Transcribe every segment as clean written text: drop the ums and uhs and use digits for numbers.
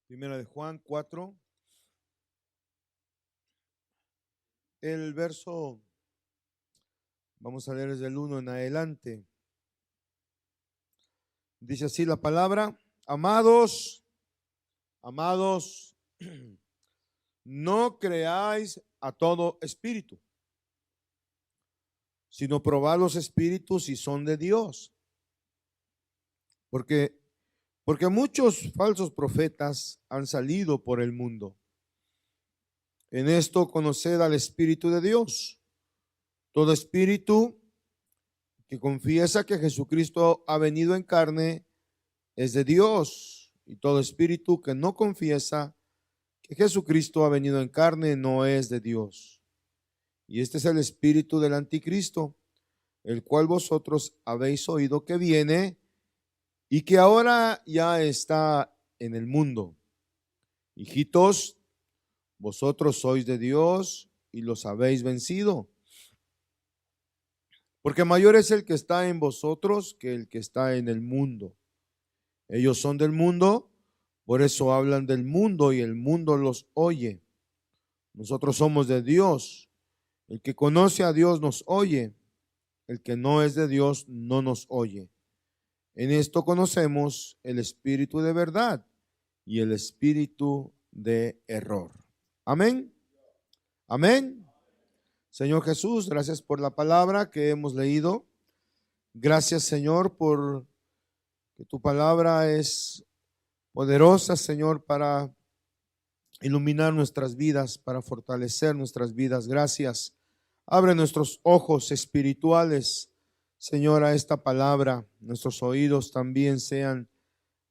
Primera de Juan 4, el verso, vamos a leer desde el 1 en adelante. Dice así la palabra: amados, amados, no creáis a todo espíritu, sino probad los espíritus si son de Dios. Porque muchos falsos profetas han salido por el mundo. En esto conoced al Espíritu de Dios. Todo espíritu que confiesa que Jesucristo ha venido en carne es de Dios, y todo espíritu que no confiesa que Jesucristo ha venido en carne no es de Dios. Y este es el espíritu del anticristo, el cual vosotros habéis oído que viene y que ahora ya está en el mundo. Hijitos, vosotros sois de Dios y los habéis vencido, porque mayor es el que está en vosotros que el que está en el mundo. Ellos son del mundo, por eso hablan del mundo y el mundo los oye. Nosotros somos de Dios. El que conoce a Dios nos oye. El que no es de Dios no nos oye. En esto conocemos el espíritu de verdad y el espíritu de error. Amén. Amén. Señor Jesús, gracias por la palabra que hemos leído. Gracias, Señor, por que tu palabra es poderosa, Señor, para iluminar nuestras vidas, para fortalecer nuestras vidas. Gracias. Abre nuestros ojos espirituales, Señor, a esta palabra. Nuestros oídos también sean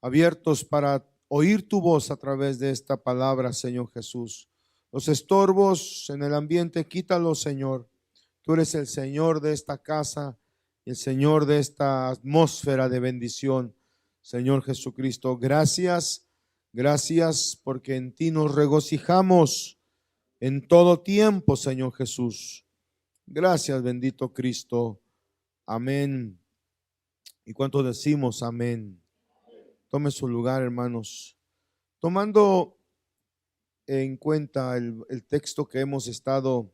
abiertos para oír tu voz a través de esta palabra, Señor Jesús. Los estorbos en el ambiente, quítalos, Señor. Tú eres el Señor de esta casa, el Señor de esta atmósfera de bendición. Señor Jesucristo, gracias, gracias porque en ti nos regocijamos en todo tiempo, Señor Jesús. Gracias, bendito Cristo. Amén. ¿Y cuánto decimos amén? Tome su lugar, hermanos. Tomando en cuenta el texto que hemos estado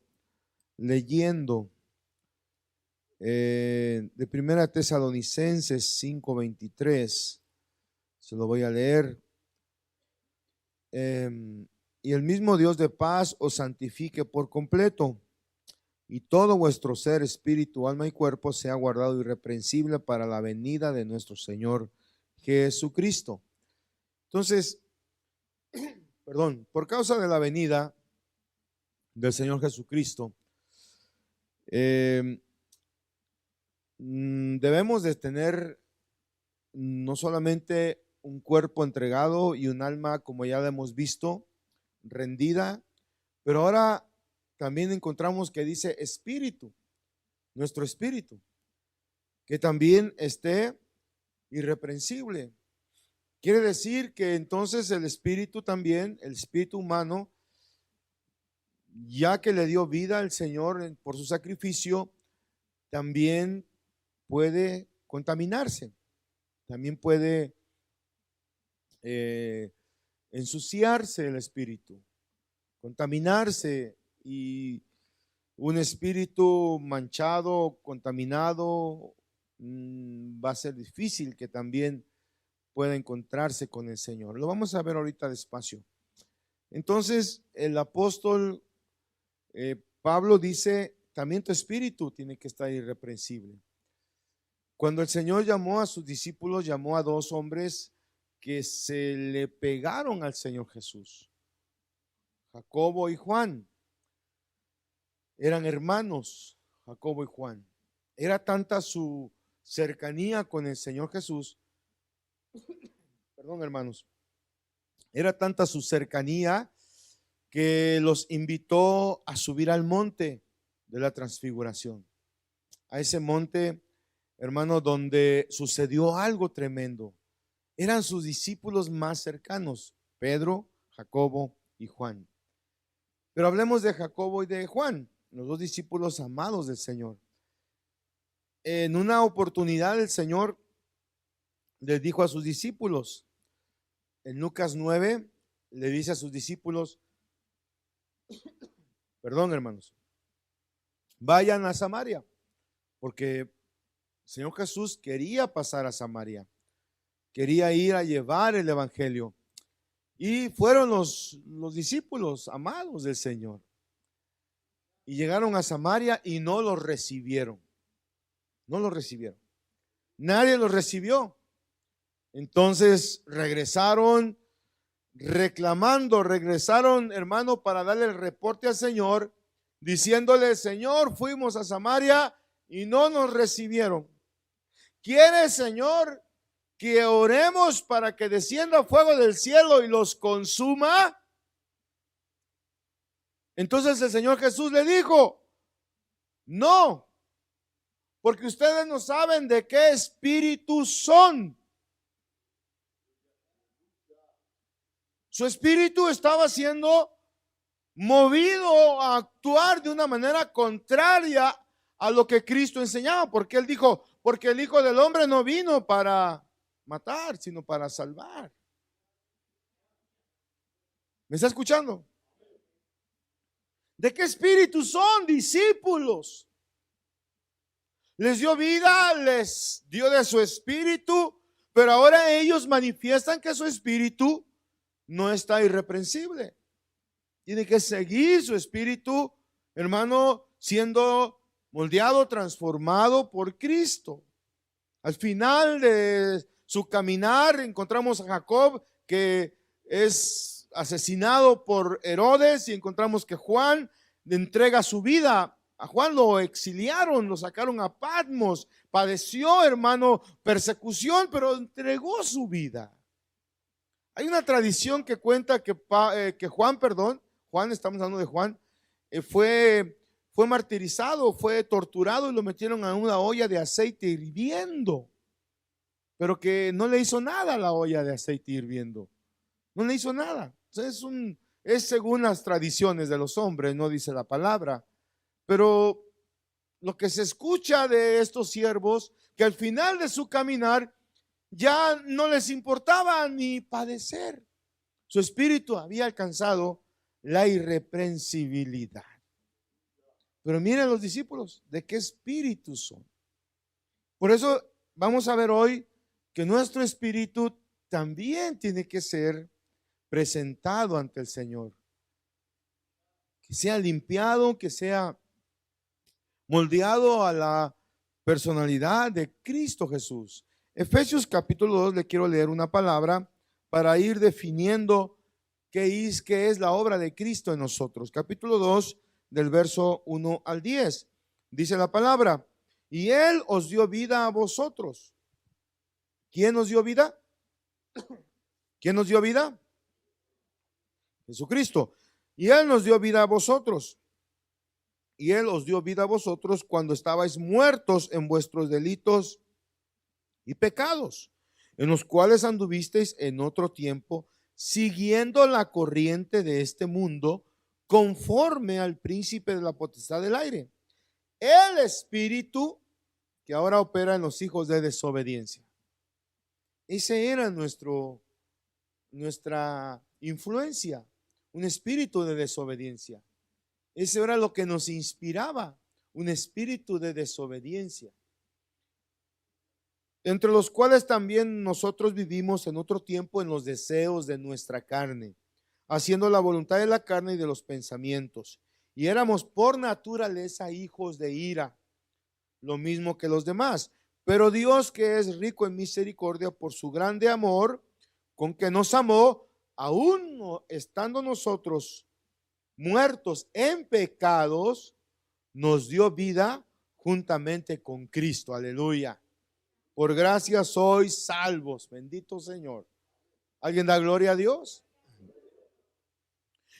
leyendo de Primera Tesalonicenses 5:23, se lo voy a leer. Y el mismo Dios de paz os santifique por completo, y todo vuestro ser, espíritu, alma y cuerpo sea guardado irreprensible para la venida de nuestro Señor Jesucristo. Entonces, perdón, por causa de la venida del Señor Jesucristo, debemos de tener no solamente un cuerpo entregado y un alma, como ya lo hemos visto, rendida, pero ahora también encontramos que dice espíritu, nuestro espíritu, que también esté irreprensible. Quiere decir que entonces el espíritu también, el espíritu humano, ya que le dio vida al Señor por su sacrificio, también puede contaminarse, también puede ensuciarse el espíritu, contaminarse, y un espíritu manchado, contaminado, va a ser difícil que también pueda encontrarse con el Señor. Lo vamos a ver ahorita despacio. Entonces el apóstol Pablo dice, también tu espíritu tiene que estar irreprensible. Cuando el Señor llamó a sus discípulos, llamó a dos hombres que se le pegaron al Señor Jesús, Jacobo y Juan. Eran hermanos, Jacobo y Juan. Era tanta su cercanía con el Señor Jesús, perdón, hermanos, era tanta su cercanía que los invitó a subir al monte de la transfiguración, a ese monte, hermano, donde sucedió algo tremendo. Eran sus discípulos más cercanos, Pedro, Jacobo y Juan. Pero hablemos de Jacobo y de Juan, los dos discípulos amados del Señor. En una oportunidad el Señor les dijo a sus discípulos, en Lucas 9, le dice a sus discípulos, perdón hermanos, vayan a Samaria, porque el Señor Jesús quería pasar a Samaria, quería ir a llevar el evangelio. Y fueron los discípulos amados del Señor. Y llegaron a Samaria y no los recibieron. No los recibieron. Nadie los recibió. Entonces regresaron reclamando, regresaron, hermano, para darle el reporte al Señor, diciéndole, Señor, fuimos a Samaria y no nos recibieron. ¿Quiere, Señor, que oremos para que descienda fuego del cielo y los consuma? Entonces el Señor Jesús le dijo, no, porque ustedes no saben de qué espíritu son. Su espíritu estaba siendo movido a actuar de una manera contraria a lo que Cristo enseñaba, porque Él dijo, porque el Hijo del Hombre no vino para matar, sino para salvar. ¿Me está escuchando? ¿De qué espíritu son? Discípulos. Les dio vida, les dio de su espíritu, pero ahora ellos manifiestan que su espíritu no está irreprensible. Tiene que seguir su espíritu, hermano, siendo moldeado, transformado por Cristo. Al final de su caminar encontramos a Jacob, que es asesinado por Herodes, y encontramos que Juan le entrega su vida. A Juan lo exiliaron, lo sacaron a Patmos, padeció, hermano, persecución, pero entregó su vida. Hay una tradición que cuenta que Juan, estamos hablando de Juan, fue martirizado, fue torturado y lo metieron a una olla de aceite hirviendo, pero que no le hizo nada a la olla de aceite hirviendo, no le hizo nada. Entonces es según las tradiciones de los hombres, no dice la palabra, pero lo que se escucha de estos siervos, que al final de su caminar ya no les importaba ni padecer. Su espíritu había alcanzado la irreprensibilidad. Pero miren los discípulos, ¿de qué espíritu son? Por eso vamos a ver hoy que nuestro espíritu también tiene que ser presentado ante el Señor. Que sea limpiado, que sea moldeado a la personalidad de Cristo Jesús. Efesios capítulo 2, le quiero leer una palabra para ir definiendo qué es la obra de Cristo en nosotros. Capítulo 2, del verso 1 al 10. Dice la palabra, y Él os dio vida a vosotros. ¿Quién nos dio vida? ¿Quién nos dio vida? Jesucristo. Y Él nos dio vida a vosotros. Y Él os dio vida a vosotros cuando estabais muertos en vuestros delitos y pecados, en los cuales anduvisteis en otro tiempo, siguiendo la corriente de este mundo, conforme al príncipe de la potestad del aire, el espíritu que ahora opera en los hijos de desobediencia. Ese era nuestra influencia, un espíritu de desobediencia. Ese era lo que nos inspiraba, un espíritu de desobediencia, entre los cuales también nosotros vivimos en otro tiempo en los deseos de nuestra carne, haciendo la voluntad de la carne y de los pensamientos, y éramos por naturaleza hijos de ira, lo mismo que los demás. Pero Dios, que es rico en misericordia por su grande amor con que nos amó, aún estando nosotros muertos en pecados, nos dio vida juntamente con Cristo. Aleluya. Por gracia sois salvos. Bendito Señor. ¿Alguien da gloria a Dios?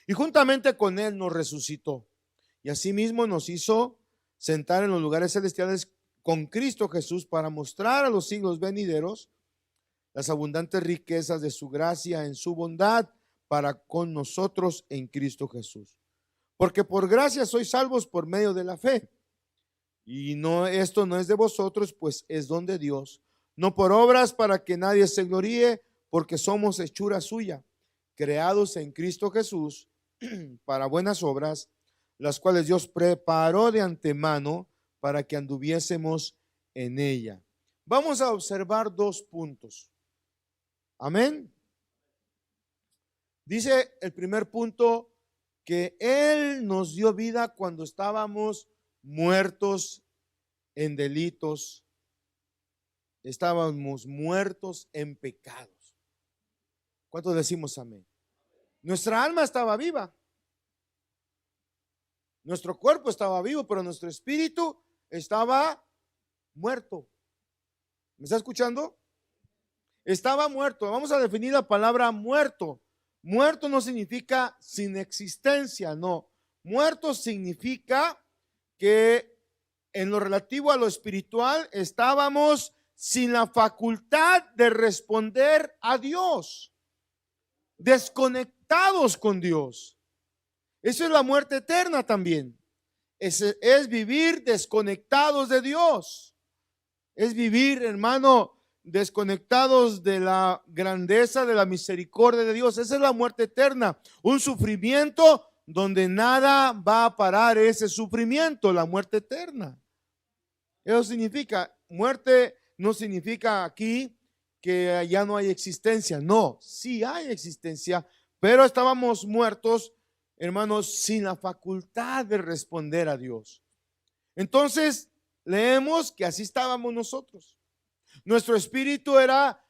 Y juntamente con Él nos resucitó. Y asimismo nos hizo sentar en los lugares celestiales con Cristo Jesús, para mostrar a los siglos venideros las abundantes riquezas de su gracia en su bondad para con nosotros en Cristo Jesús. Porque por gracia sois salvos por medio de la fe. Y esto no es de vosotros, pues es don de Dios, no por obras para que nadie se gloríe, porque somos hechura suya, creados en Cristo Jesús para buenas obras, las cuales Dios preparó de antemano para que anduviésemos en ella. Vamos a observar dos puntos. Amén. Dice el primer punto que Él nos dio vida cuando estábamos muertos en delitos, estábamos muertos en pecados. ¿Cuántos decimos amén? Nuestra alma estaba viva, nuestro cuerpo estaba vivo, pero nuestro espíritu estaba muerto. ¿Me está escuchando? Estaba muerto. Vamos a definir la palabra muerto. Muerto no significa sin existencia, no. Muerto significa que en lo relativo a lo espiritual estábamos sin la facultad de responder a Dios, desconectados con Dios. Eso es la muerte eterna también. Es vivir desconectados de Dios. Es vivir, hermano, desconectados de la grandeza, de la misericordia de Dios. Esa es la muerte eterna, un sufrimiento donde nada va a parar ese sufrimiento, la muerte eterna. Eso significa, muerte no significa aquí que ya no hay existencia, no, sí hay existencia, pero estábamos muertos, hermanos, sin la facultad de responder a Dios. Entonces, leemos que así estábamos nosotros. Nuestro espíritu era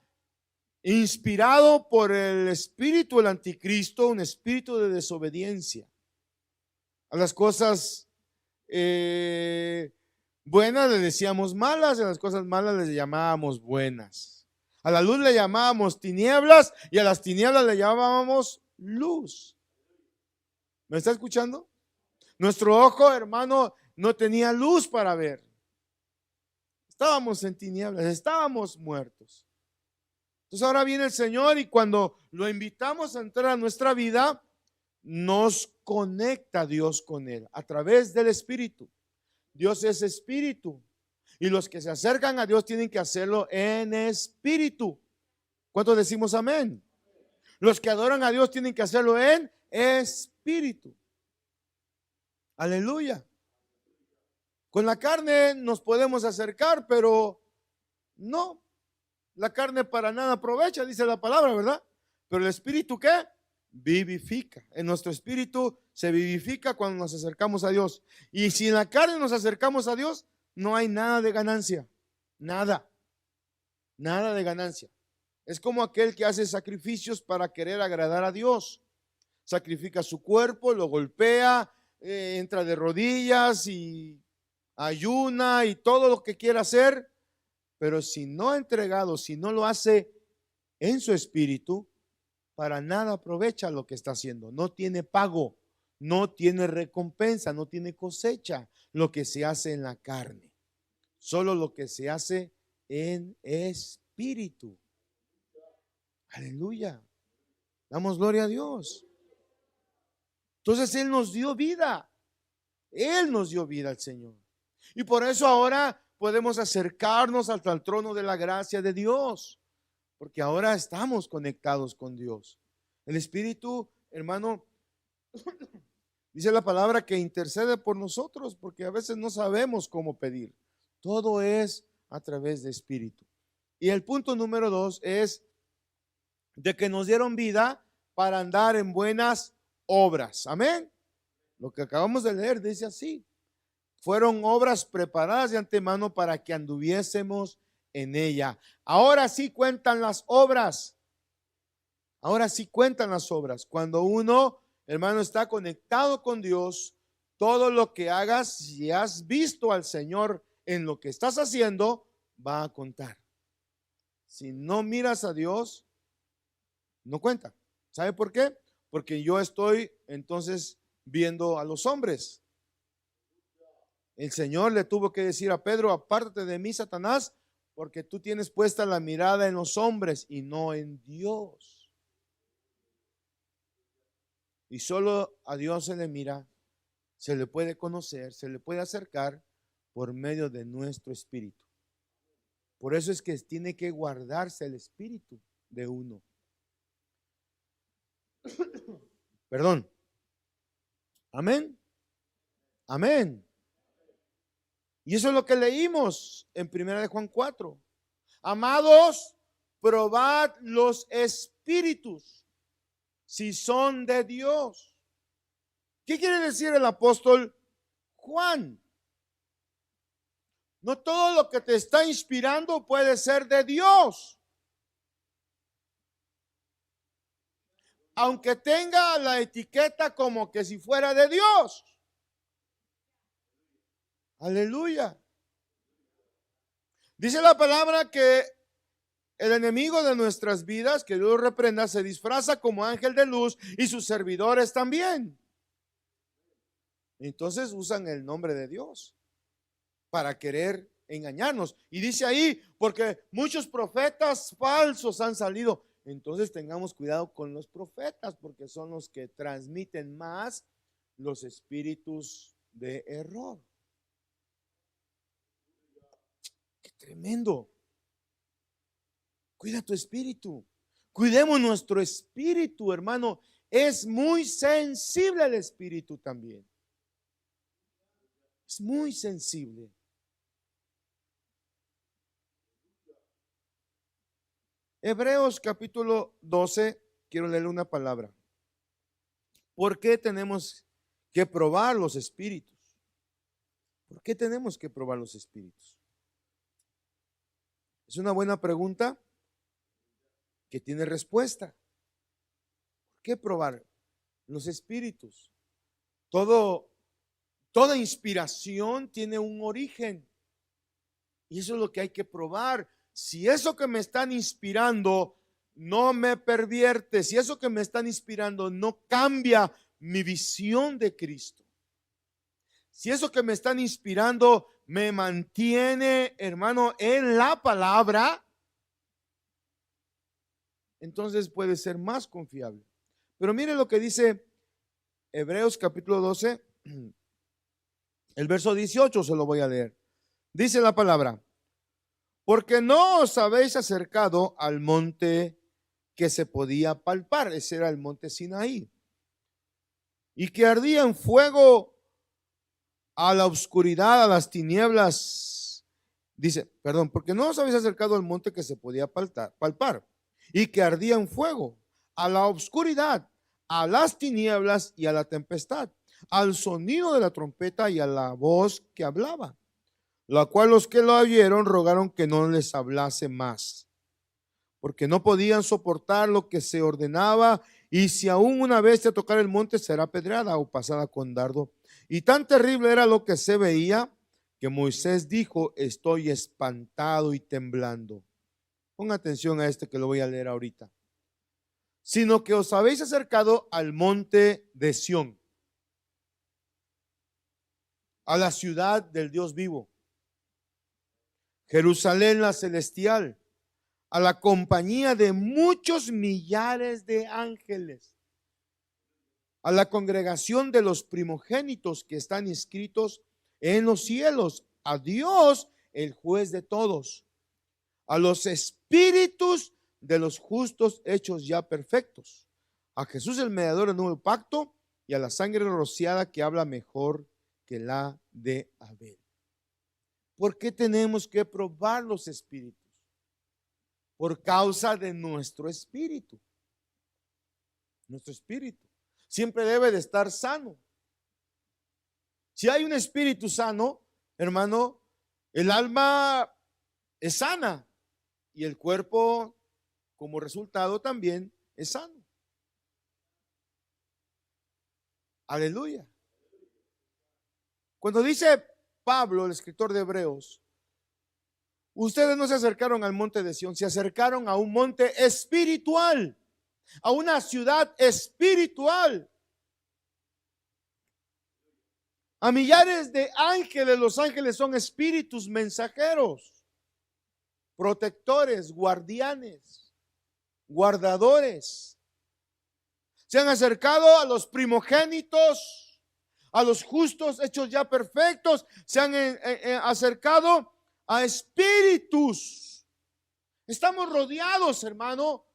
inspirado por el espíritu del anticristo, un espíritu de desobediencia a las cosas buenas le decíamos malas, a las cosas malas les llamábamos buenas. A la luz le llamábamos tinieblas y a las tinieblas le llamábamos luz. ¿Me está escuchando? Nuestro ojo, hermano, no tenía luz para ver. Estábamos en tinieblas, estábamos muertos. Entonces ahora viene el Señor y cuando lo invitamos a entrar a nuestra vida, nos conecta Dios con Él a través del Espíritu. Dios es Espíritu y los que se acercan a Dios tienen que hacerlo en Espíritu. ¿Cuántos decimos amén? Los que adoran a Dios tienen que hacerlo en Espíritu. Aleluya. Con la carne nos podemos acercar, pero no, la carne para nada aprovecha, dice la palabra, ¿verdad? Pero el Espíritu, ¿qué? Vivifica. En nuestro espíritu se vivifica cuando nos acercamos a Dios. Y si en la carne nos acercamos a Dios, no hay nada de ganancia. Nada. Nada de ganancia. Es como aquel que hace sacrificios para querer agradar a Dios. Sacrifica su cuerpo, lo golpea, entra de rodillas y ayuna y todo lo que quiera hacer. Pero si no ha entregado, si no lo hace en su espíritu, para nada aprovecha lo que está haciendo. No tiene pago, no tiene recompensa, no tiene cosecha lo que se hace en la carne. Solo lo que se hace en espíritu. Aleluya. Damos gloria a Dios. Entonces Él nos dio vida. Él nos dio vida al Señor. Y por eso ahora podemos acercarnos hasta el trono de la gracia de Dios. Porque ahora estamos conectados con Dios. El Espíritu, hermano, dice la palabra que intercede por nosotros porque a veces no sabemos cómo pedir. Todo es a través de Espíritu. Y el punto número 2 es de que nos dieron vida para andar en buenas obras. Amén. Lo que acabamos de leer dice así. Fueron obras preparadas de antemano para que anduviésemos en ella. Ahora sí cuentan las obras. Ahora sí cuentan las obras. Cuando uno, hermano, está conectado con Dios, todo lo que hagas, si has visto al Señor en lo que estás haciendo, va a contar. Si no miras a Dios, no cuenta. ¿Sabe por qué? Porque yo estoy entonces viendo a los hombres. El Señor le tuvo que decir a Pedro: apártate de mí, Satanás, porque tú tienes puesta la mirada en los hombres y no en Dios. Y solo a Dios se le mira, se le puede conocer, se le puede acercar por medio de nuestro espíritu. Por eso es que tiene que guardarse el espíritu de uno. Perdón. Amén. Amén. Y eso es lo que leímos en 1 de Juan 4. Amados, probad los espíritus si son de Dios. ¿Qué quiere decir el apóstol Juan? No todo lo que te está inspirando puede ser de Dios. Aunque tenga la etiqueta como que si fuera de Dios. Aleluya. Dice la palabra que el enemigo de nuestras vidas, que Dios lo reprenda, se disfraza como ángel de luz y sus servidores también. Entonces usan el nombre de Dios para querer engañarnos. Y dice ahí, porque muchos profetas falsos han salido. Entonces tengamos cuidado con los profetas, porque son los que transmiten más los espíritus de error. ¡Qué tremendo! Cuida tu espíritu. Cuidemos nuestro espíritu, hermano. Es muy sensible el espíritu también. Es muy sensible. Hebreos capítulo 12, quiero leer una palabra. ¿Por qué tenemos que probar los espíritus? ¿Por qué tenemos que probar los espíritus? Es una buena pregunta que tiene respuesta. ¿Por qué probar los espíritus? Toda inspiración tiene un origen. Y eso es lo que hay que probar. Si eso que me están inspirando no me pervierte, si eso que me están inspirando no cambia mi visión de Cristo, si eso que me están inspirando me mantiene, hermano, en la palabra, entonces puede ser más confiable. Pero mire lo que dice Hebreos capítulo 12, el verso 18, se lo voy a leer. Dice la palabra: porque no os habéis acercado al monte que se podía palpar. Ese era el monte Sinaí, y que ardía en fuego, a la oscuridad, a las tinieblas. Dice, perdón, porque no os habéis acercado al monte que se podía palpar, y que ardía en fuego, a la oscuridad, a las tinieblas y a la tempestad, al sonido de la trompeta y a la voz que hablaba, la cual los que lo oyeron rogaron que no les hablase más, porque no podían soportar lo que se ordenaba. Y si aún una bestia tocara el monte, será apedreada o pasada con dardo. Y tan terrible era lo que se veía, que Moisés dijo: estoy espantado y temblando. Ponga atención a este que lo voy a leer ahorita. Sino que os habéis acercado al monte de Sión, a la ciudad del Dios vivo, Jerusalén la celestial, a la compañía de muchos millares de ángeles, a la congregación de los primogénitos que están inscritos en los cielos, a Dios el juez de todos, a los espíritus de los justos hechos ya perfectos, a Jesús el mediador del nuevo pacto, y a la sangre rociada que habla mejor que la de Abel. ¿Por qué tenemos que probar los espíritus? Por causa de nuestro espíritu. Nuestro espíritu siempre debe de estar sano. Si hay un espíritu sano, hermano, el alma es sana y el cuerpo, como resultado, también es sano. Aleluya. Cuando dice Pablo, el escritor de Hebreos, ustedes no se acercaron al monte de Sión, se acercaron a un monte espiritual, a una ciudad espiritual, a millares de ángeles. Los ángeles son espíritus mensajeros, protectores, guardianes, guardadores. Se han acercado a los primogénitos, a los justos hechos ya perfectos. Se han acercado a espíritus. Estamos rodeados, hermano,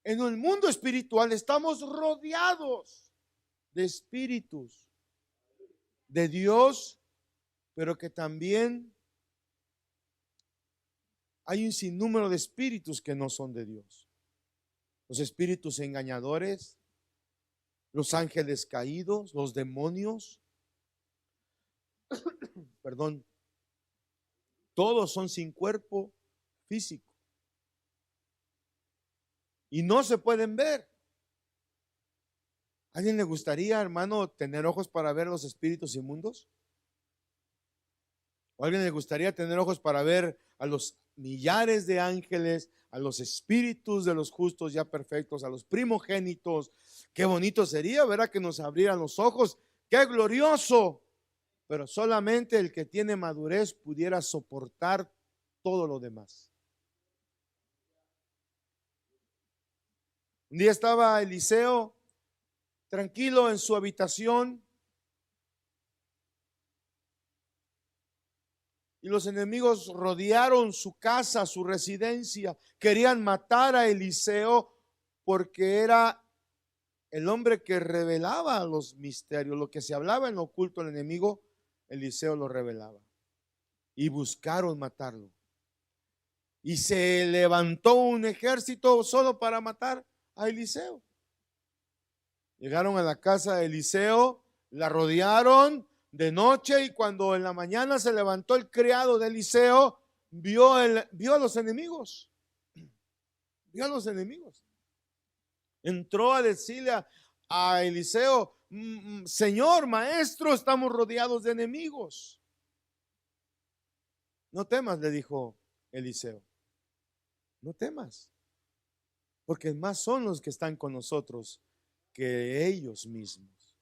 En el mundo espiritual estamos rodeados de espíritus de Dios, pero que también hay un sinnúmero de espíritus que no son de Dios. Los espíritus engañadores, los ángeles caídos, los demonios, perdón, todos son sin cuerpo físico y no se pueden ver. ¿A alguien le gustaría, hermano, tener ojos para ver los espíritus inmundos? ¿O a alguien le gustaría tener ojos para ver a los millares de ángeles, a los espíritus de los justos ya perfectos, a los primogénitos? Qué bonito sería, ¿verdad? Que nos abrieran los ojos. ¡Qué glorioso! Pero solamente el que tiene madurez pudiera soportar todo lo demás. Un día estaba Eliseo tranquilo en su habitación y los enemigos rodearon su casa, su residencia. Querían matar a Eliseo porque era el hombre que revelaba los misterios. Lo que se hablaba en lo oculto el enemigo, Eliseo lo revelaba. Y buscaron matarlo. Y se levantó un ejército solo para matar a Eliseo. Llegaron a la casa de Eliseo, la rodearon de noche, y cuando en la mañana se levantó el criado de Eliseo, vio a los enemigos. Vio a los enemigos. Entró a decirle a Eliseo: Señor, maestro, estamos rodeados de enemigos. No temas, le dijo Eliseo. No temas, porque más son los que están con nosotros que ellos mismos.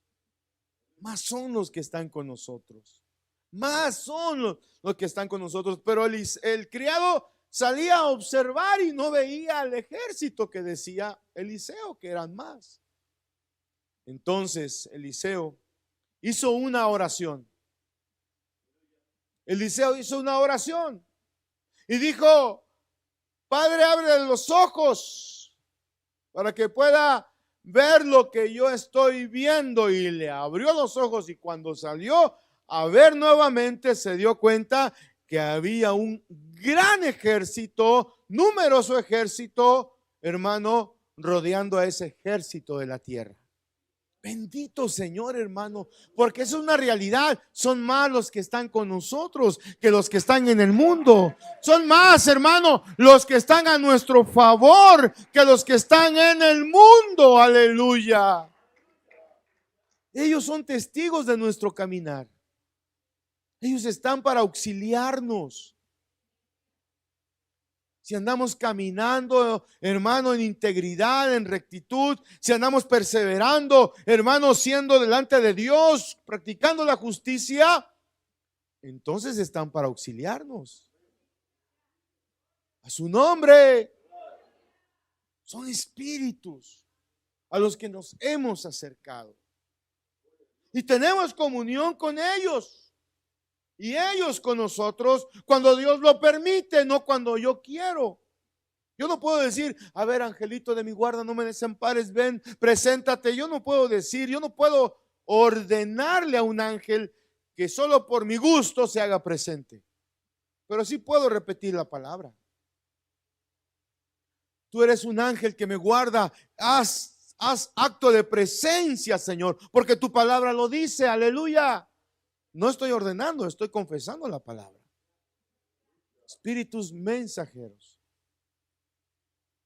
Más son los que están con nosotros. Más son los que están con nosotros. Pero el criado salía a observar y no veía al ejército que decía Eliseo, que eran más. Entonces Eliseo hizo una oración. Eliseo hizo una oración y dijo: Padre, abre los ojos para que pueda ver lo que yo estoy viendo. Y le abrió los ojos, y cuando salió a ver nuevamente se dio cuenta que había un gran ejército, numeroso ejército, hermano, rodeando a ese ejército de la tierra. Bendito Señor, hermano, porque es una realidad. Son más los que están con nosotros que los que están en el mundo. Son más, hermano, los que están a nuestro favor que los que están en el mundo. Aleluya. Ellos son testigos de nuestro caminar. Ellos están para auxiliarnos. Si andamos caminando, hermano, en integridad, en rectitud, si andamos perseverando, hermano, siendo delante de Dios, practicando la justicia, entonces están para auxiliarnos. A su nombre. Son espíritus a los que nos hemos acercado. Y tenemos comunión con ellos. Y ellos con nosotros cuando Dios lo permite, no cuando yo quiero. Yo no puedo decir: a ver, angelito de mi guarda, no me desampares, ven, preséntate. Yo no puedo decir, yo no puedo ordenarle a un ángel que solo por mi gusto se haga presente. Pero sí puedo repetir la palabra. Tú eres un ángel que me guarda. Haz acto de presencia, Señor, porque tu palabra lo dice. Aleluya. No estoy ordenando, estoy confesando la palabra. Espíritus mensajeros.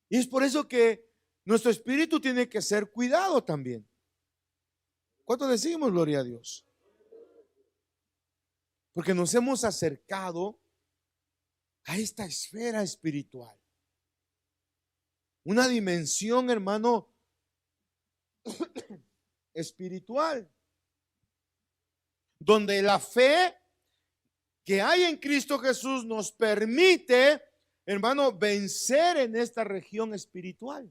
Y es por eso que nuestro espíritu tiene que ser cuidado también. ¿Cuánto decimos gloria a Dios? Porque nos hemos acercado a esta esfera espiritual. Una dimensión, hermano, espiritual, donde la fe que hay en Cristo Jesús nos permite, hermano, vencer en esta región espiritual.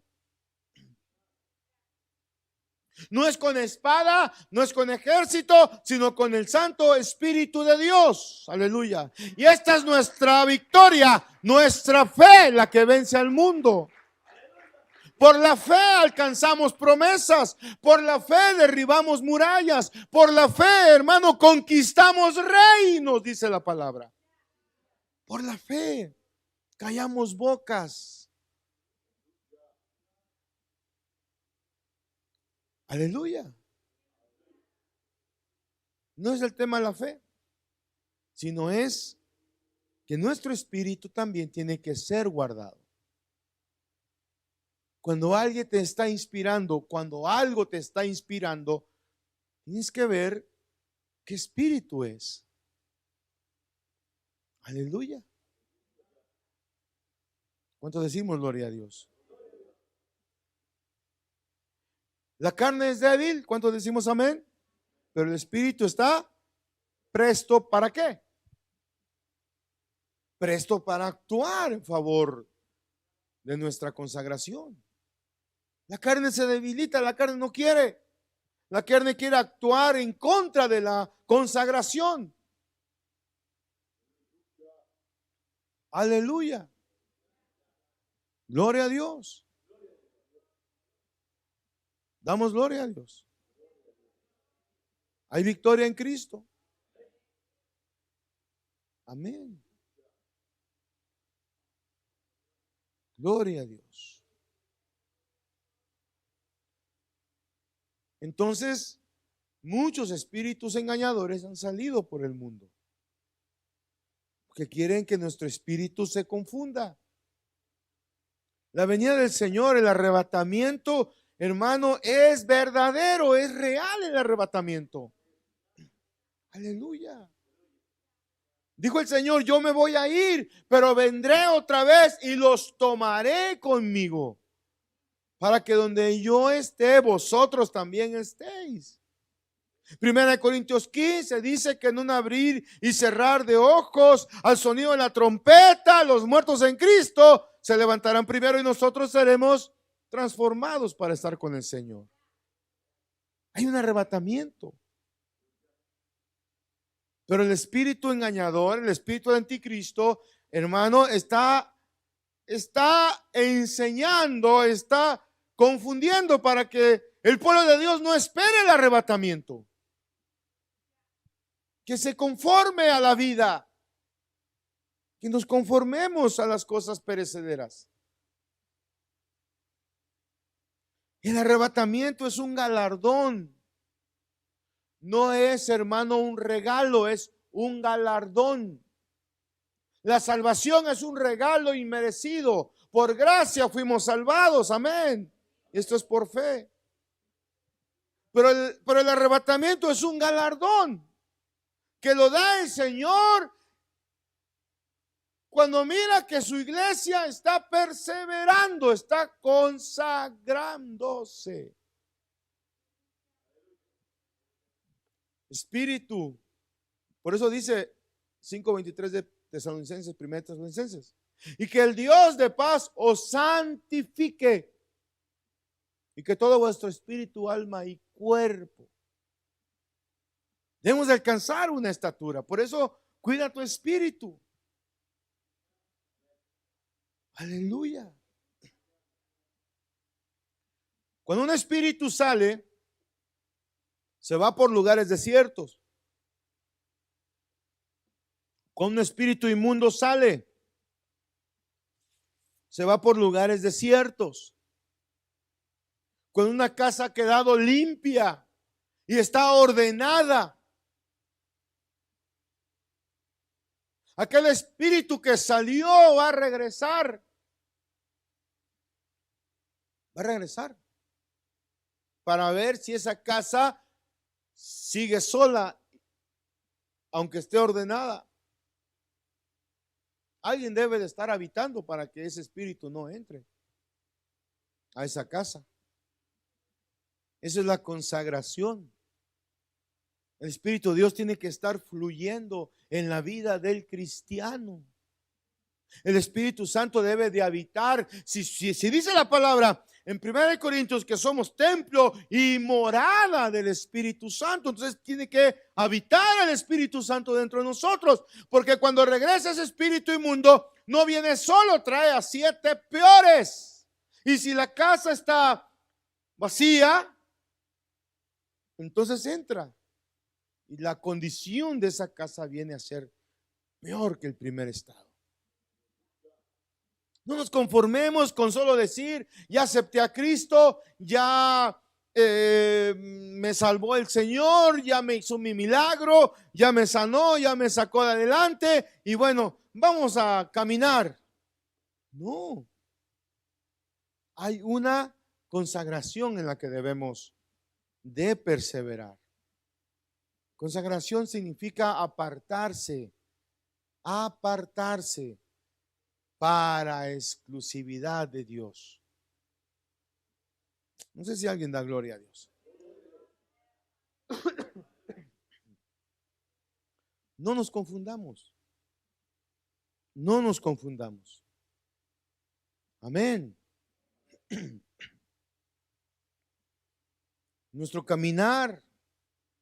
No es con espada, no es con ejército, sino con el Santo Espíritu de Dios. Aleluya. Y esta es nuestra victoria, nuestra fe, la que vence al mundo. Por la fe alcanzamos promesas. Por la fe derribamos murallas. Por la fe, hermano, conquistamos reinos, dice la palabra. Por la fe callamos bocas. Aleluya. No es el tema de la fe, sino es que nuestro espíritu también tiene que ser guardado. Cuando alguien te está inspirando, cuando algo te está inspirando, tienes que ver qué espíritu es. Aleluya. ¿Cuánto decimos gloria a Dios? La carne es débil, ¿cuánto decimos amén? Pero el espíritu está presto ¿para qué? Presto para actuar en favor de nuestra consagración. La carne se debilita, la carne no quiere. La carne quiere actuar en contra de la consagración. Aleluya. Gloria a Dios. Damos gloria a Dios. Hay victoria en Cristo. Amén. Gloria a Dios. Entonces, muchos espíritus engañadores han salido por el mundo, que quieren que nuestro espíritu se confunda. La venida del Señor, el arrebatamiento, hermano, es verdadero, es real el arrebatamiento. Aleluya. Dijo el Señor, yo me voy a ir, pero vendré otra vez y los tomaré conmigo, para que donde yo esté, vosotros también estéis. Primera de Corintios 15 dice que en un abrir y cerrar de ojos, al sonido de la trompeta, los muertos en Cristo se levantarán primero y nosotros seremos transformados para estar con el Señor. Hay un arrebatamiento. Pero el espíritu engañador, el espíritu del anticristo, hermano, está enseñando, está confundiendo para que el pueblo de Dios no espere el arrebatamiento, que se conforme a la vida, que nos conformemos a las cosas perecederas. El arrebatamiento es un galardón. No es, hermano, un regalo, es un galardón. La salvación es un regalo inmerecido. Por gracia fuimos salvados, amén. Esto es por fe. Pero el arrebatamiento es un galardón que lo da el Señor cuando mira que su iglesia está perseverando, está consagrándose. Espíritu. Por eso dice 5:23 de Tesalonicenses, 1 Tesalonicenses. Y que el Dios de paz os santifique. Y que todo vuestro espíritu, alma y cuerpo. Debemos de alcanzar una estatura. Por eso cuida tu espíritu. Aleluya. Cuando un espíritu sale, se va por lugares desiertos. Cuando un espíritu inmundo sale, se va por lugares desiertos. Cuando una casa ha quedado limpia y está ordenada, aquel espíritu que salió va a regresar. Va a regresar para ver si esa casa sigue sola, aunque esté ordenada. Alguien debe de estar habitando para que ese espíritu no entre a esa casa. Esa es la consagración. El Espíritu de Dios tiene que estar fluyendo en la vida del cristiano. El Espíritu Santo debe de habitar. Si dice la palabra en 1 Corintios que somos templo y morada del Espíritu Santo, entonces tiene que habitar el Espíritu Santo dentro de nosotros, porque cuando regresa ese espíritu inmundo, no viene solo, trae a 7 peores. Y si la casa está vacía, entonces entra. Y la condición de esa casa viene a ser peor que el primer estado. No nos conformemos con solo decir, ya acepté a Cristo, ya me salvó el Señor, ya me hizo mi milagro, ya me sanó, ya me sacó de adelante y bueno, vamos a caminar. No, hay una consagración en la que debemos de perseverar. Consagración significa apartarse para exclusividad de Dios. No sé si alguien da gloria a Dios. No nos confundamos. No nos confundamos. Amén. Nuestro caminar,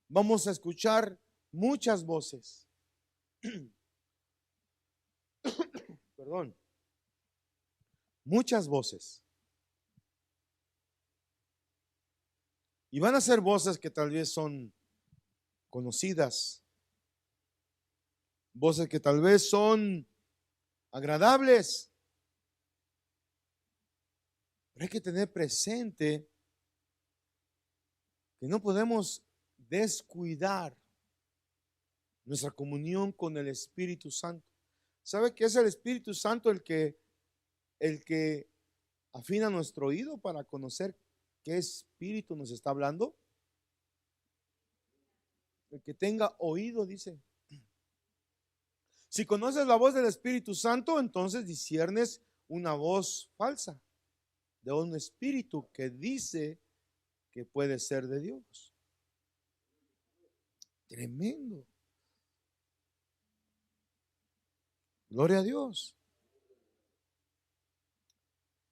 vamos a escuchar muchas voces. Perdón. Muchas voces. Y van a ser voces que tal vez son conocidas. Voces que tal vez son agradables. Pero hay que tener presente que no podemos descuidar nuestra comunión con el Espíritu Santo. ¿Sabe que es el Espíritu Santo el que afina nuestro oído para conocer qué espíritu nos está hablando? El que tenga oído, dice. Si conoces la voz del Espíritu Santo, entonces disciernes una voz falsa de un espíritu que dice que puede ser de Dios. Tremendo. Gloria a Dios.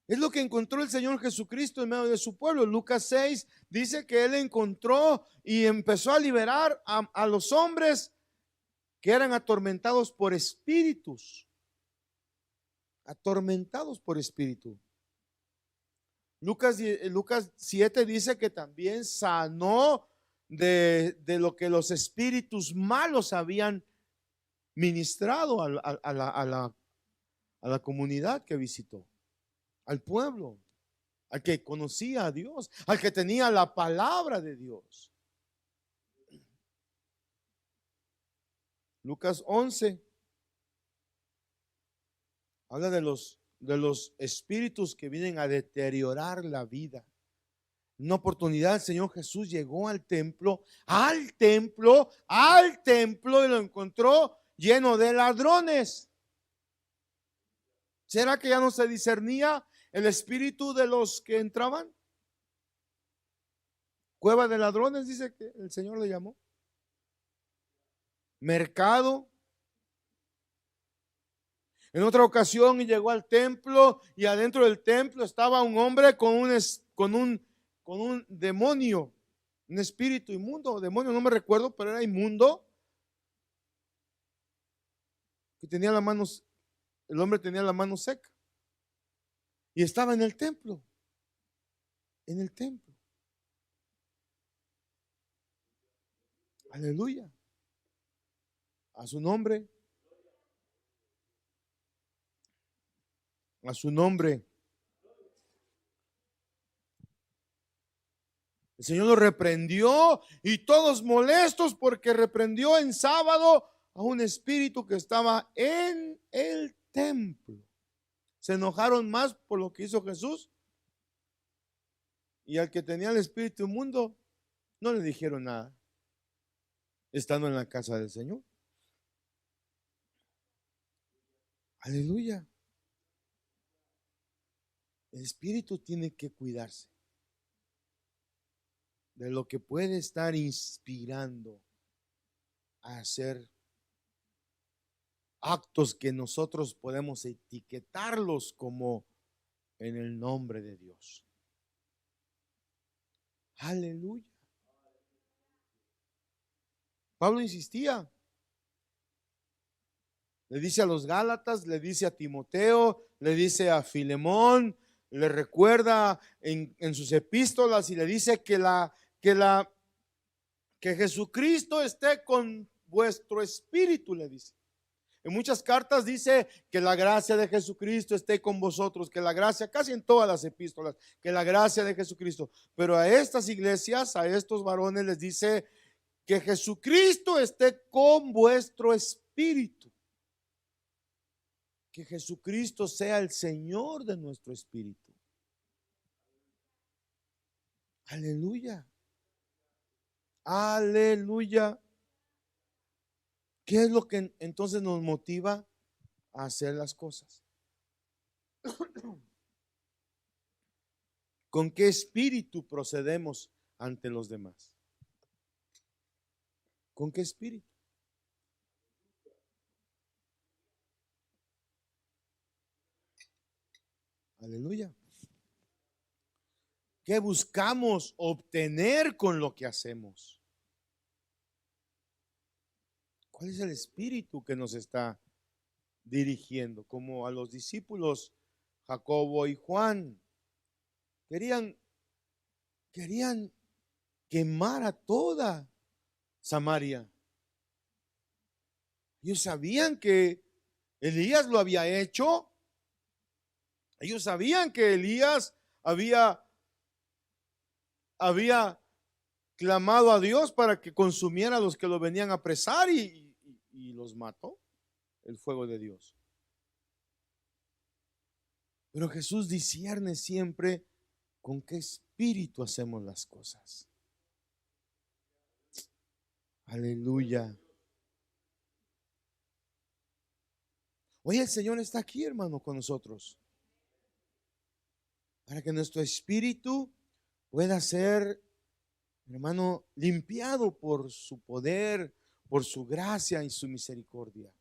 Es lo que encontró el Señor Jesucristo en medio de su pueblo. Lucas 6 dice que Él encontró y empezó a liberar a los hombres que eran atormentados por espíritus. Atormentados por espíritu. Lucas 7 dice que también sanó de lo que los espíritus malos habían ministrado a la comunidad que visitó, al pueblo, al que conocía a Dios, al que tenía la palabra de Dios. Lucas 11 habla de los espíritus que vienen a deteriorar la vida. En una oportunidad el Señor Jesús llegó al templo y lo encontró lleno de ladrones. ¿Será que ya no se discernía el espíritu de los que entraban? Cueva de ladrones, dice que el Señor le llamó. Mercado. En otra ocasión llegó al templo y adentro del templo estaba un hombre con un demonio, un espíritu inmundo, demonio, no me recuerdo, pero era inmundo, que tenía las manos, el hombre tenía la mano seca y estaba en el templo, aleluya, a su nombre, a su nombre. El Señor lo reprendió y todos molestos porque reprendió en sábado a un espíritu que estaba en el templo. Se enojaron más por lo que hizo Jesús y al que tenía el espíritu inmundo no le dijeron nada, estando en la casa del Señor. Aleluya. El espíritu tiene que cuidarse de lo que puede estar inspirando a hacer actos que nosotros podemos etiquetarlos como en el nombre de Dios. Aleluya. Pablo insistía. Le dice a los Gálatas, le dice a Timoteo, le dice a Filemón, le recuerda en sus epístolas y le dice que Jesucristo esté con vuestro espíritu, le dice. En muchas cartas dice que la gracia de Jesucristo esté con vosotros, que la gracia, casi en todas las epístolas, que la gracia de Jesucristo. Pero a estas iglesias, a estos varones les dice que Jesucristo esté con vuestro espíritu. Que Jesucristo sea el Señor de nuestro espíritu. Aleluya. Aleluya. ¿Qué es lo que entonces nos motiva a hacer las cosas? ¿Con qué espíritu procedemos ante los demás? ¿Con qué espíritu? Aleluya. ¿Qué buscamos obtener con lo que hacemos? ¿Cuál es el espíritu que nos está dirigiendo? Como a los discípulos Jacobo y Juan querían quemar a toda Samaria. Ellos sabían que Elías lo había hecho. Ellos sabían que Elías había clamado a Dios para que consumiera a los que lo venían a apresar y los mató el fuego de Dios. Pero Jesús discierne siempre con qué espíritu hacemos las cosas. Aleluya. Hoy el Señor está aquí, hermano, con nosotros, para que nuestro espíritu pueda ser, hermano, limpiado por su poder, por su gracia y su misericordia.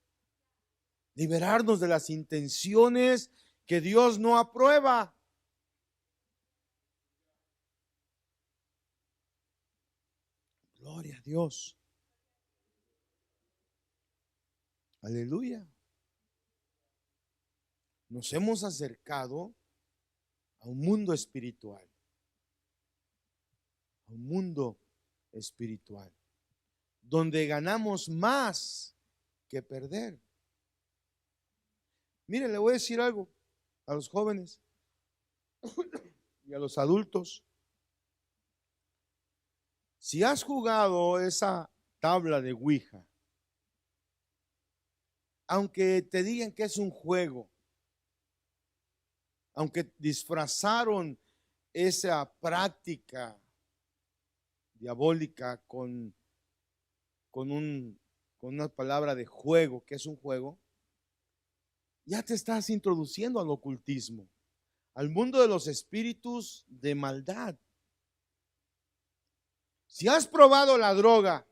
Liberarnos de las intenciones que Dios no aprueba. Gloria a Dios. Aleluya. Nos hemos acercado a un mundo espiritual. A un mundo espiritual. Donde ganamos más que perder. Mire, le voy a decir algo a los jóvenes y a los adultos. Si has jugado esa tabla de Ouija, aunque te digan que es un juego, aunque disfrazaron esa práctica diabólica con una palabra de juego, que es un juego, ya te estás introduciendo al ocultismo, al mundo de los espíritus de maldad. Si has probado la droga,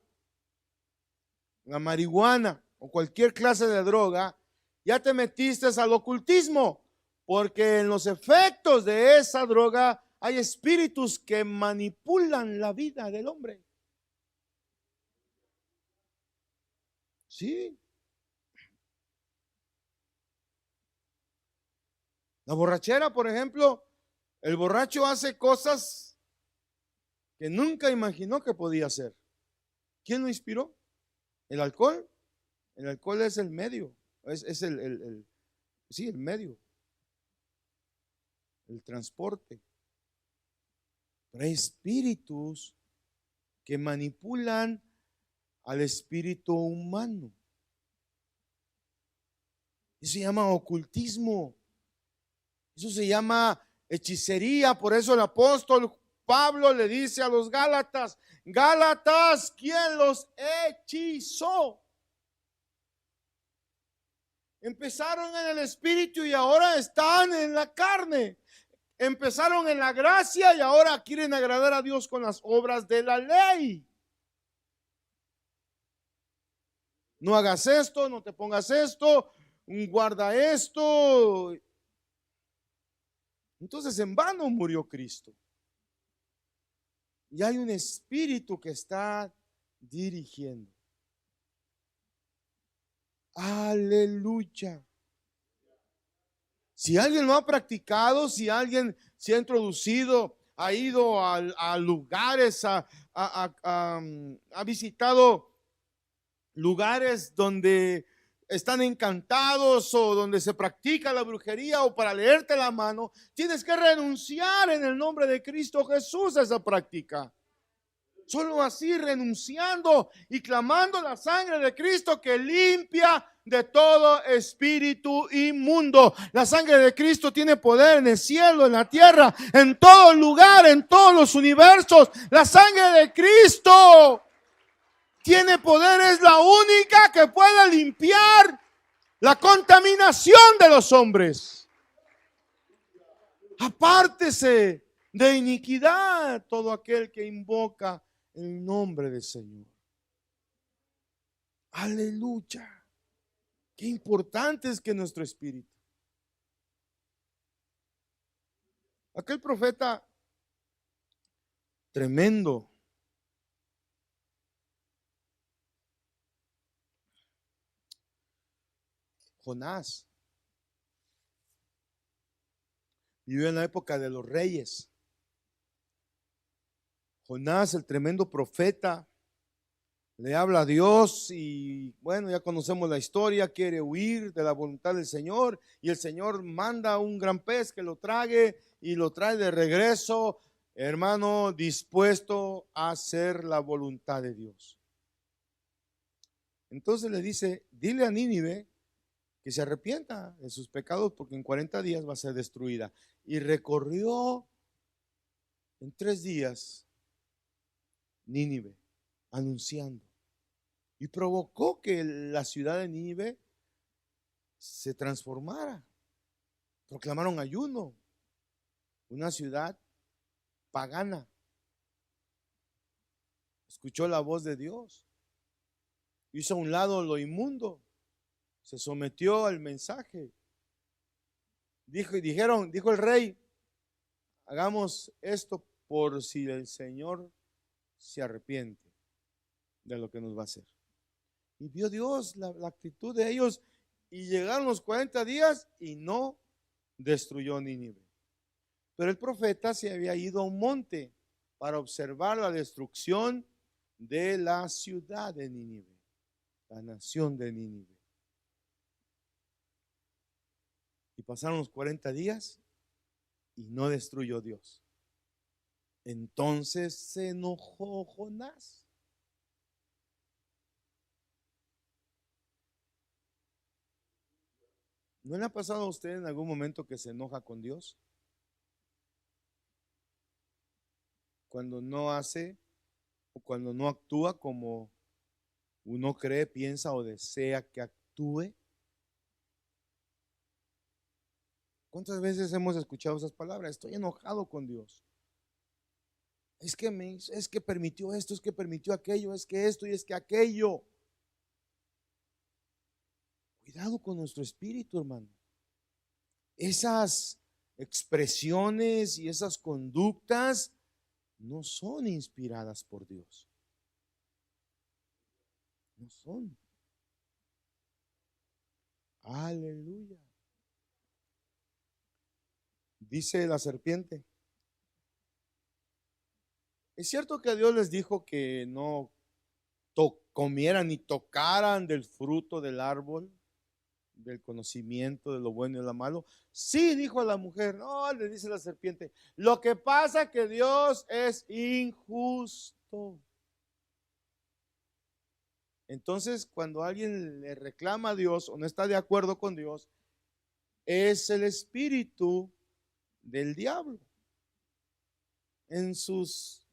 la marihuana o cualquier clase de droga, ya te metiste al ocultismo, porque en los efectos de esa droga hay espíritus que manipulan la vida del hombre. Sí. La borrachera, por ejemplo, el borracho hace cosas que nunca imaginó que podía hacer. ¿Quién lo inspiró? ¿El alcohol? El alcohol es el medio, es el medio, el transporte. Pero hay espíritus que manipulan al espíritu humano. Eso se llama ocultismo. Eso se llama hechicería. Por eso el apóstol Pablo le dice a los Gálatas: Gálatas, ¿quién los hechizó? Empezaron en el espíritu y ahora están en la carne. Empezaron en la gracia y ahora quieren agradar a Dios con las obras de la ley. No hagas esto, no te pongas esto, guarda esto. Entonces en vano murió Cristo. Y hay un espíritu que está dirigiendo. Aleluya. Si alguien lo ha practicado, si alguien se ha introducido, ha ido a lugares, ha visitado lugares donde están encantados o donde se practica la brujería o para leerte la mano, tienes que renunciar en el nombre de Cristo Jesús a esa práctica. Solo así, renunciando y clamando la sangre de Cristo que limpia de todo espíritu inmundo. La sangre de Cristo tiene poder en el cielo, en la tierra, en todo lugar, en todos los universos. La sangre de Cristo tiene poder, es la única que puede limpiar la contaminación de los hombres. Apártese de iniquidad todo aquel que invoca el nombre del Señor. Aleluya. Qué importante es que nuestro espíritu. Aquel profeta tremendo, Jonás, vivió en la época de los reyes. Jonás, el tremendo profeta, le habla a Dios y bueno, ya conocemos la historia, quiere huir de la voluntad del Señor y el Señor manda un gran pez que lo trague y lo trae de regreso, hermano, dispuesto a hacer la voluntad de Dios. Entonces le dice, dile a Nínive que se arrepienta de sus pecados porque en 40 días va a ser destruida. Y recorrió en 3 días Nínive, anunciando. Y provocó que la ciudad de Nínive se transformara. Proclamaron ayuno. Una ciudad pagana. Escuchó la voz de Dios. Hizo a un lado lo inmundo. Se sometió al mensaje. Dijo el rey, hagamos esto por si el Señor se arrepiente de lo que nos va a hacer. Y vio Dios la actitud de ellos y llegaron los 40 días y no destruyó Nínive. Pero el profeta se había ido a un monte para observar la destrucción de la ciudad de Nínive, la nación de Nínive. Y pasaron los 40 días y no destruyó Dios. Entonces se enojó Jonás. ¿No le ha pasado a usted en algún momento que se enoja con Dios? Cuando no hace o cuando no actúa como uno cree, piensa o desea que actúe. ¿Cuántas veces hemos escuchado esas palabras? Estoy enojado con Dios. Es que permitió esto, es que permitió aquello, es que esto y es que aquello. Cuidado con nuestro espíritu, hermano. Esas expresiones y esas conductas no son inspiradas por Dios. No son. Aleluya. Dice la serpiente. Es cierto que Dios les dijo que no comieran ni tocaran del fruto del árbol del conocimiento de lo bueno y lo malo. Sí, dijo a la mujer. No, le dice la serpiente, lo que pasa es que Dios es injusto. Entonces, cuando alguien le reclama a Dios o no está de acuerdo con Dios, es el espíritu del diablo en sus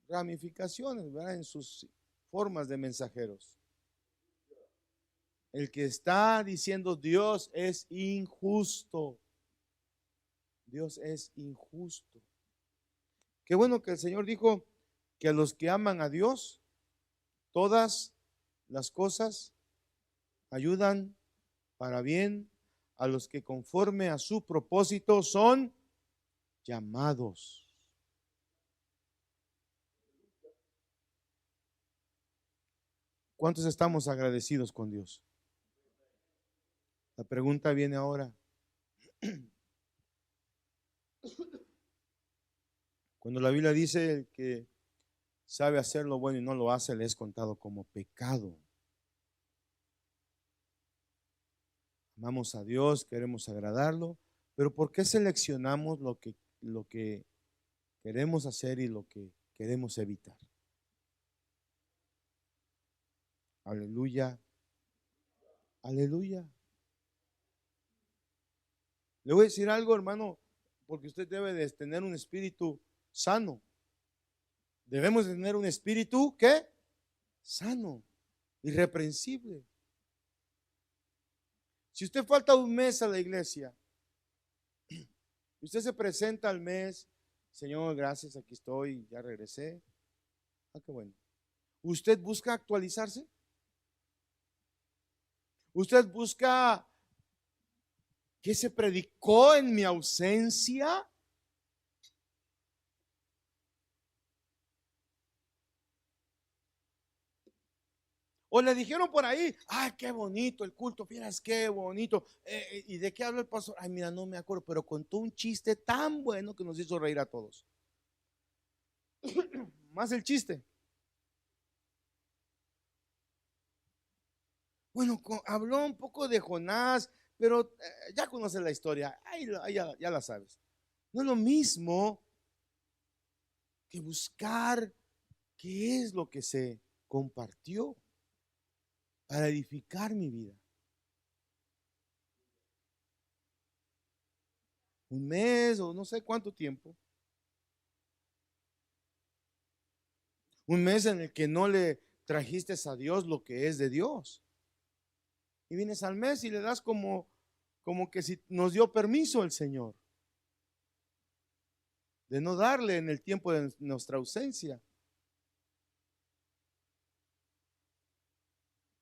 ramificaciones, ¿verdad? En sus formas de mensajeros. El que está diciendo Dios es injusto. Dios es injusto. Qué bueno que el Señor dijo que a los que aman a Dios, todas las cosas ayudan para bien a los que conforme a su propósito son llamados. ¿Cuántos estamos agradecidos con Dios? La pregunta viene ahora, Cuando la Biblia dice el que sabe hacer lo bueno y no lo hace, le es contado como pecado. Amamos a Dios, queremos agradarlo, pero ¿por qué seleccionamos lo que queremos hacer y lo que queremos evitar? Aleluya, aleluya. Le voy a decir algo, hermano, porque usted debe de tener un espíritu sano. Debemos de tener un espíritu, ¿qué? Sano, irreprensible. Si usted falta un mes a la iglesia, usted se presenta al mes, Señor, gracias, aquí estoy, ya regresé. Ah, qué bueno. ¿Usted busca actualizarse? ¿Usted busca qué se predicó en mi ausencia? O le dijeron por ahí, ay, qué bonito el culto, fíjate qué bonito. ¿Y de qué habló el pastor? Ay, mira, no me acuerdo, pero contó un chiste tan bueno que nos hizo reír a todos. Más el chiste. Bueno, habló un poco de Jonás, pero ya conoces la historia, ya la sabes. No es lo mismo que buscar qué es lo que se compartió para edificar mi vida. Un mes o no sé cuánto tiempo. Un mes en el que no le trajiste a Dios lo que es de Dios. Y vienes al mes y le das como que si nos dio permiso el Señor de no darle en el tiempo de nuestra ausencia.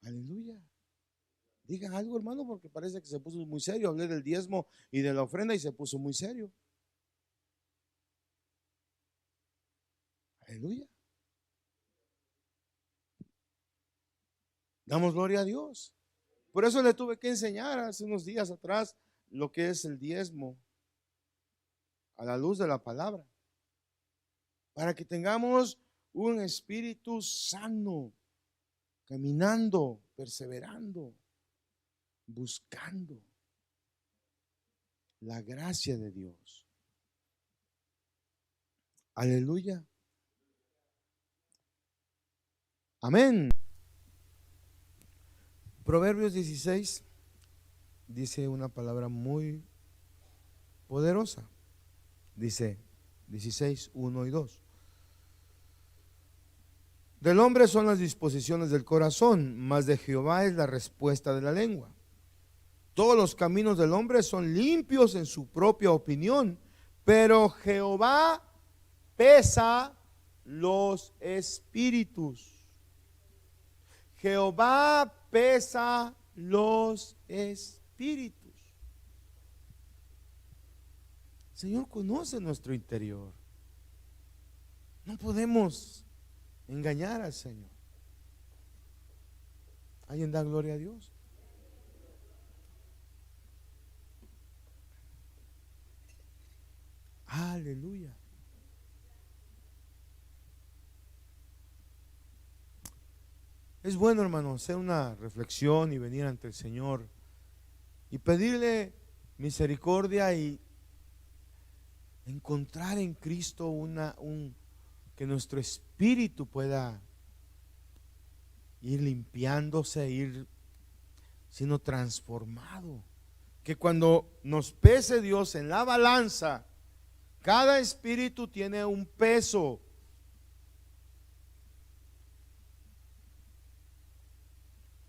Aleluya. Digan algo, hermano, porque parece que se puso muy serio. Hablé del diezmo y de la ofrenda y se puso muy serio. Aleluya. Damos gloria a Dios. Por eso le tuve que enseñar hace unos días atrás lo que es el diezmo a la luz de la palabra, para que tengamos un espíritu sano, caminando, perseverando, buscando la gracia de Dios. Aleluya. Amén. Proverbios 16 dice una palabra muy poderosa. Dice 16, 1 y 2. Del hombre son las disposiciones del corazón, mas de Jehová es la respuesta de la lengua. Todos los caminos del hombre son limpios en su propia opinión, pero Jehová pesa los espíritus. Jehová pesa los espíritus. El Señor conoce nuestro interior. No podemos engañar al Señor. ¿Alguien da gloria a Dios? Aleluya. Es bueno, hermano, hacer una reflexión y venir ante el Señor y pedirle misericordia y encontrar en Cristo que nuestro espíritu pueda ir limpiándose, ir siendo transformado. Que cuando nos pese Dios en la balanza, cada espíritu tiene un peso.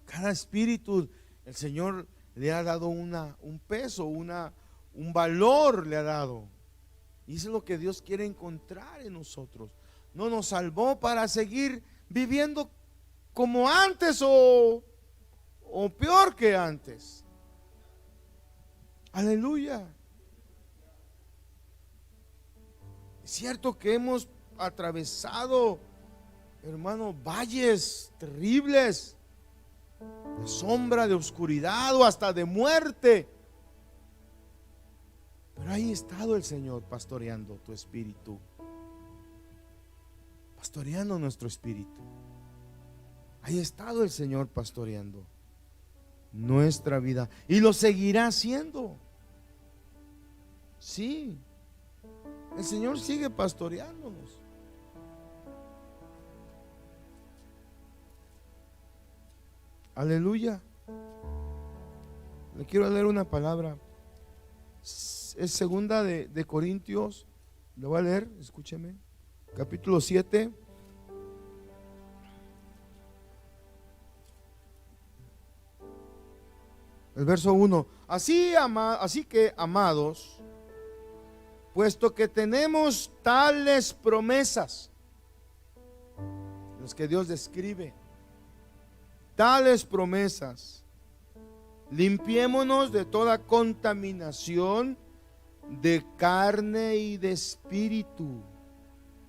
Cada espíritu, el Señor le ha dado un peso, un valor le ha dado. Y eso es lo que Dios quiere encontrar en nosotros. No nos salvó para seguir viviendo como antes o peor que antes. Aleluya. Es cierto que hemos atravesado, hermano, valles terribles, de sombra, de oscuridad o hasta de muerte. Pero ahí ha estado el Señor pastoreando tu espíritu, pastoreando nuestro espíritu. Ahí ha estado el Señor pastoreando nuestra vida y lo seguirá haciendo. Sí, el Señor sigue pastoreándonos. Aleluya. Le quiero leer una palabra. Es segunda de Corintios. Le voy a leer, escúcheme. Capítulo 7. El verso 1. Así que, amados, puesto que tenemos tales promesas, las que Dios describe, tales promesas, limpiémonos de toda contaminación de carne y de espíritu,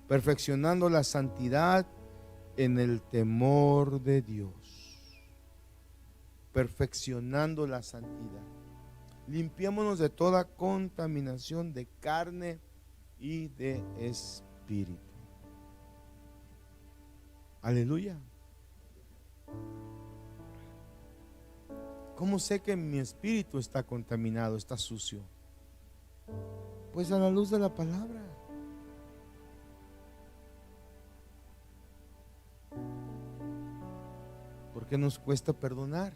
perfeccionando la santidad en el temor de Dios. Perfeccionando la santidad. Limpiémonos de toda contaminación de carne y de espíritu. Aleluya. ¿Cómo sé que mi espíritu está contaminado, está sucio? Pues a la luz de la palabra. ¿Por qué nos cuesta perdonar?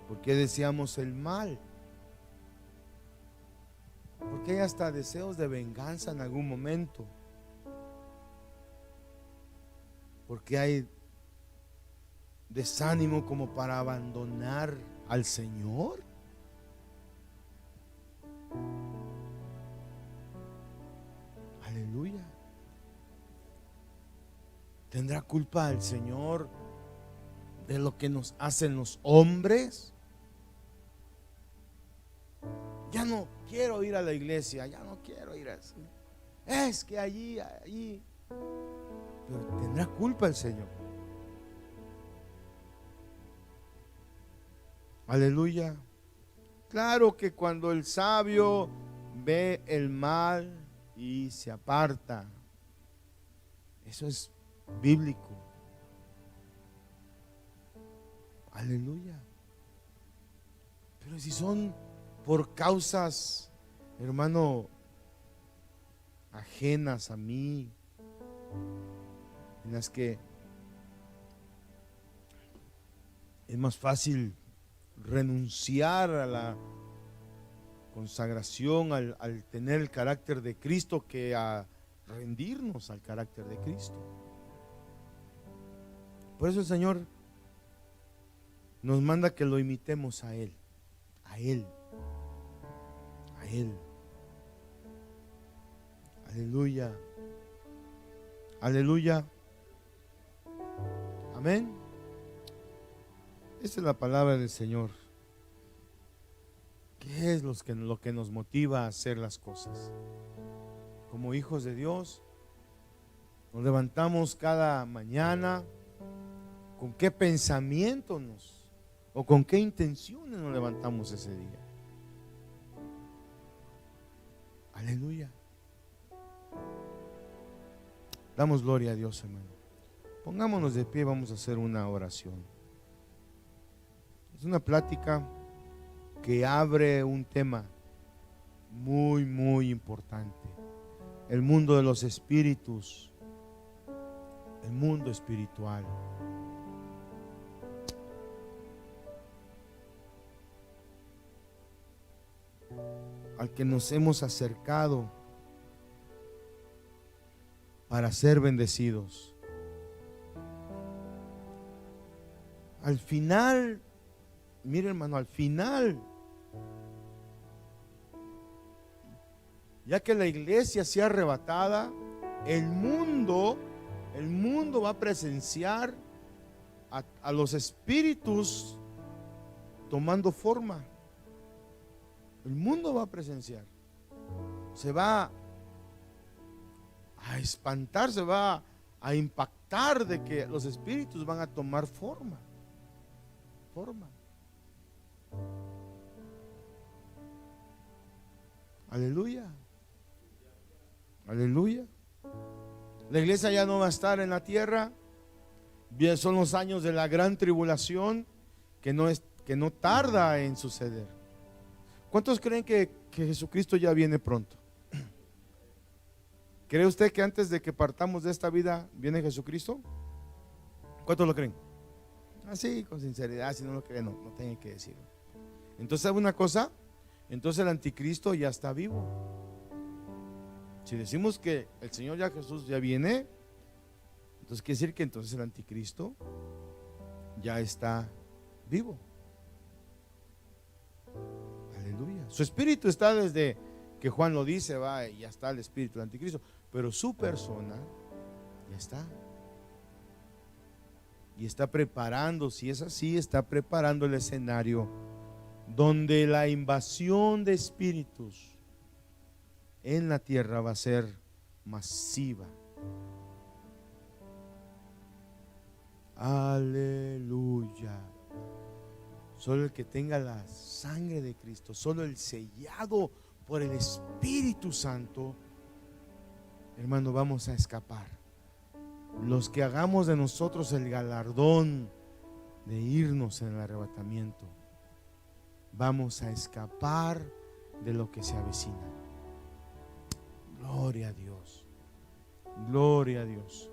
¿Por qué deseamos el mal? ¿Por qué hay hasta deseos de venganza en algún momento? ¿Por qué hay desánimo como para abandonar al Señor? Aleluya. ¿Tendrá culpa el Señor de lo que nos hacen los hombres? Ya no quiero ir a la iglesia, ya no quiero ir a eso. Es que allí. Pero ¿tendrá culpa el Señor? Aleluya. Claro que cuando el sabio ve el mal y se aparta, eso es bíblico. Aleluya. Pero si son por causas, hermano, ajenas a mí, en las que es más fácil renunciar a la consagración, al tener el carácter de Cristo, que a rendirnos al carácter de Cristo. Por eso el Señor nos manda que lo imitemos a Él, a Él, a Él. Aleluya, aleluya, amén. Esa es la palabra del Señor. ¿Qué es lo que nos motiva a hacer las cosas? Como hijos de Dios, nos levantamos cada mañana. ¿Con qué pensamiento o con qué intenciones nos levantamos ese día? Aleluya. Damos gloria a Dios, hermano. Pongámonos de pie, vamos a hacer una oración. Es una plática que abre un tema muy, muy importante. El mundo de los espíritus, el mundo espiritual. Al que nos hemos acercado para ser bendecidos. Al final, mire hermano, al final, ya que la iglesia sea arrebatada, el mundo va a presenciar a los espíritus tomando forma. El mundo va a presenciar. Se va a espantar, se va a impactar de que los espíritus van a tomar forma. Aleluya. Aleluya. La iglesia ya no va a estar en la tierra. Bien, son los años de la gran tribulación que no tarda en suceder. ¿Cuántos creen que Jesucristo ya viene pronto? ¿Cree usted que antes de que partamos de esta vida viene Jesucristo? ¿Cuántos lo creen? Así, con sinceridad. Si no lo creen, no tienen que decirlo. Entonces, ¿sabe una cosa? Entonces el anticristo ya está vivo. Si decimos que el Señor ya Jesús ya viene, entonces quiere decir que entonces el anticristo ya está vivo. Aleluya. Su espíritu está desde que Juan lo dice, va, y ya está el espíritu del anticristo, pero su persona ya está. Y está preparando, si es así, está preparando el escenario donde la invasión de espíritus en la tierra va a ser masiva. Aleluya. Solo el que tenga la sangre de Cristo, solo el sellado por el Espíritu Santo, hermano, vamos a escapar. Los que hagamos de nosotros el galardón de irnos en el arrebatamiento, vamos a escapar de lo que se avecina. Gloria a Dios. Gloria a Dios.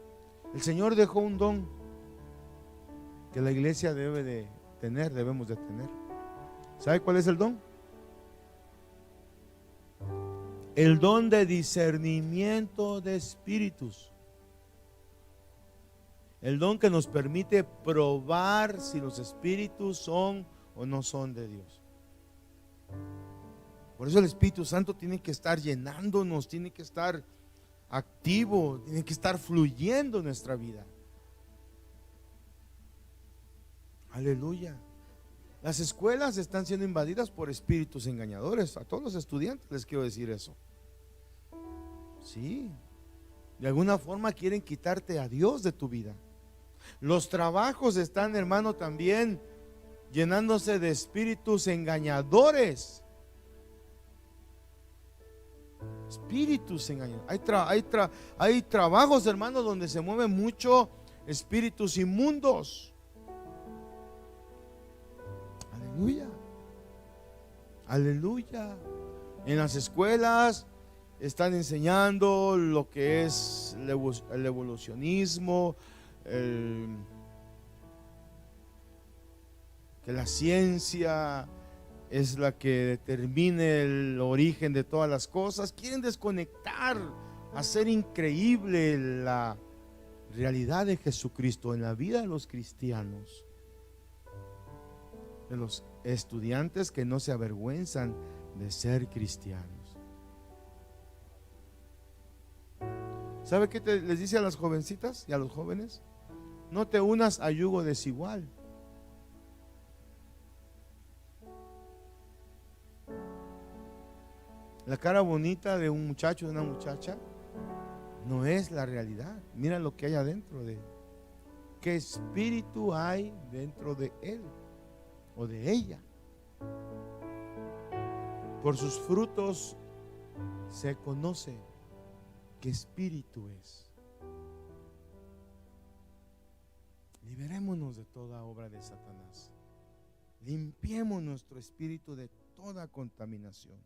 El Señor dejó un don que la iglesia debemos de tener. ¿Sabe cuál es el don? El don de discernimiento de espíritus. El don que nos permite probar si los espíritus son o no son de Dios. Por eso el Espíritu Santo tiene que estar llenándonos, tiene que estar activo, tiene que estar fluyendo en nuestra vida. Aleluya. Las escuelas están siendo invadidas por espíritus engañadores. A todos los estudiantes les quiero decir eso. Sí. De alguna forma quieren quitarte a Dios de tu vida. Los trabajos están, hermano, también llenándose de espíritus engañadores. Espíritus engañadores. Hay trabajos, hermano, donde se mueven mucho espíritus inmundos. Aleluya. Aleluya. En las escuelas están enseñando lo que es el evolucionismo, que la ciencia es la que determine el origen de todas las cosas. Quieren desconectar, hacer increíble la realidad de Jesucristo en la vida de los cristianos, de los estudiantes que no se avergüenzan de ser cristianos. ¿Sabe qué les dice a las jovencitas y a los jóvenes? No te unas a yugo desigual. La cara bonita de un muchacho, de una muchacha, no es la realidad. Mira lo que hay adentro de él. ¿Qué espíritu hay dentro de él o de ella? Por sus frutos se conoce qué espíritu es. Liberémonos de toda obra de Satanás. Limpiemos nuestro espíritu de toda contaminación.